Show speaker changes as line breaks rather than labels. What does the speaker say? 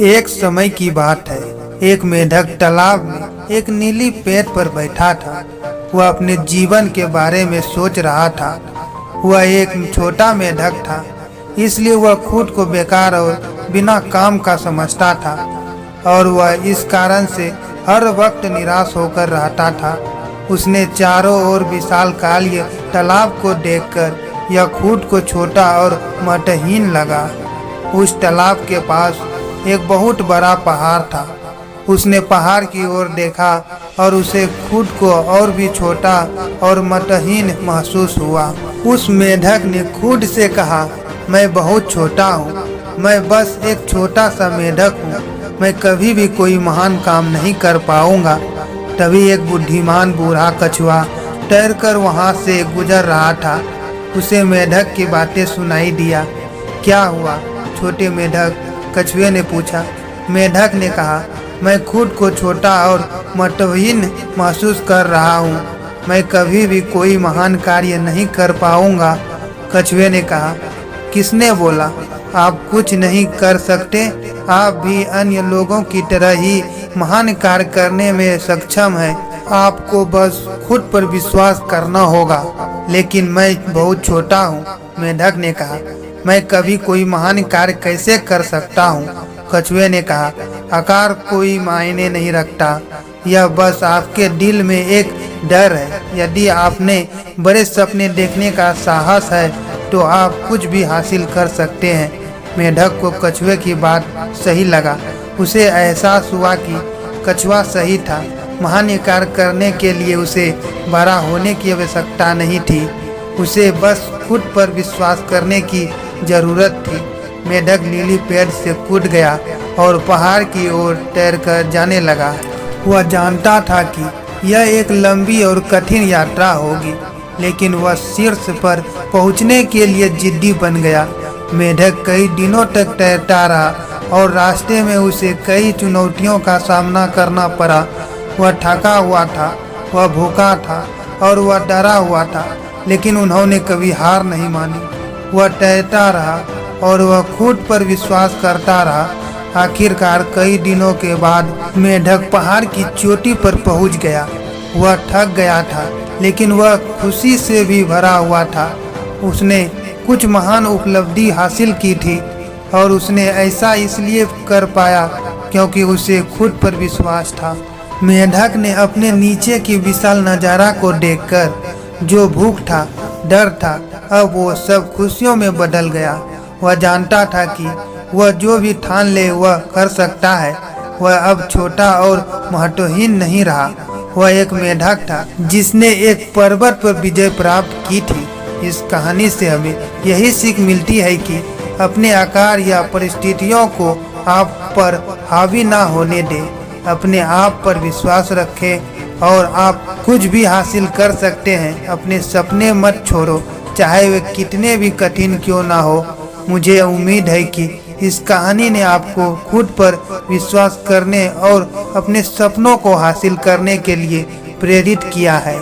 एक समय की बात है। एक मेढक तालाब में एक नीली पेड़ पर बैठा था। वह अपने जीवन के बारे में सोच रहा था। वह एक छोटा मेढक था, इसलिए वह खुद को बेकार और बिना काम का समझता था और वह इस कारण से हर वक्त निराश होकर रहता था। उसने चारों ओर विशालकाय तालाब को देखकर यह खुद को छोटा और महत्वहीन लगा। उस तालाब के पास एक बहुत बड़ा पहाड़ था। उसने पहाड़ की ओर देखा और उसे खुद को और भी छोटा और महत्वहीन महसूस हुआ। उस मेढक ने खुद से कहा, मैं बहुत छोटा हूँ, मैं बस एक छोटा सा मेढक हूँ, मैं कभी भी कोई महान काम नहीं कर पाऊंगा। तभी एक बुद्धिमान बूढ़ा कछुआ तैरकर वहाँ से गुजर रहा था। उसे मेढक की बातें सुनाई दिया। क्या हुआ छोटे मेढक? कछुए ने पूछा। मेढक ने कहा, मैं खुद को छोटा और महत्वहीन महसूस कर रहा हूँ, मैं कभी भी कोई महान कार्य नहीं कर पाऊंगा। कछुए ने कहा, किसने बोला आप कुछ नहीं कर सकते? आप भी अन्य लोगों की तरह ही महान कार्य करने में सक्षम हैं। आपको बस खुद पर विश्वास करना होगा। लेकिन मैं बहुत छोटा हूँ, मेढक ने कहा, मैं कभी कोई महान कार्य कैसे कर सकता हूँ? कछुए ने कहा, आकार कोई मायने नहीं रखता, यह बस आपके दिल में एक डर है। यदि आपने बड़े सपने देखने का साहस है तो आप कुछ भी हासिल कर सकते हैं। मेढक को कछुए की बात सही लगा। उसे एहसास हुआ कि कछुआ सही था। महान कार्य करने के लिए उसे बड़ा होने की आवश्यकता नहीं थी, उसे बस खुद पर विश्वास करने की जरूरत थी। मेढक नीली पेड़ से कूद गया और पहाड़ की ओर तैरकर जाने लगा। वह जानता था कि यह एक लंबी और कठिन यात्रा होगी, लेकिन वह शीर्ष पर पहुंचने के लिए जिद्दी बन गया। मेढक कई दिनों तक तैरता रहा और रास्ते में उसे कई चुनौतियों का सामना करना पड़ा। वह थका हुआ था, वह भूखा था और वह डरा हुआ था, लेकिन उन्होंने कभी हार नहीं मानी। वह तैरता रहा और वह खुद पर विश्वास करता रहा। आखिरकार कई दिनों के बाद मेढक पहाड़ की चोटी पर पहुंच गया। वह थक गया था, लेकिन वह खुशी से भी भरा हुआ था। उसने कुछ महान उपलब्धि हासिल की थी और उसने ऐसा इसलिए कर पाया क्योंकि उसे खुद पर विश्वास था। मेढक ने अपने नीचे की विशाल नज़ारा को देखकर जो भूख था, डर था, अब वो सब खुशियों में बदल गया। वह जानता था कि वह जो भी ठान ले वह कर सकता है। वह अब छोटा और महत्वहीन नहीं रहा। वह एक मेढक था जिसने एक पर्वत पर विजय प्राप्त की थी। इस कहानी से हमें यही सीख मिलती है कि अपने आकार या परिस्थितियों को आप पर हावी ना होने दें। अपने आप पर विश्वास रखें और आप कुछ भी हासिल कर सकते हैं। अपने सपने मत छोड़ो, चाहे वे कितने भी कठिन क्यों ना हो। मुझे उम्मीद है कि इस कहानी ने आपको खुद पर विश्वास करने और अपने सपनों को हासिल करने के लिए प्रेरित किया है।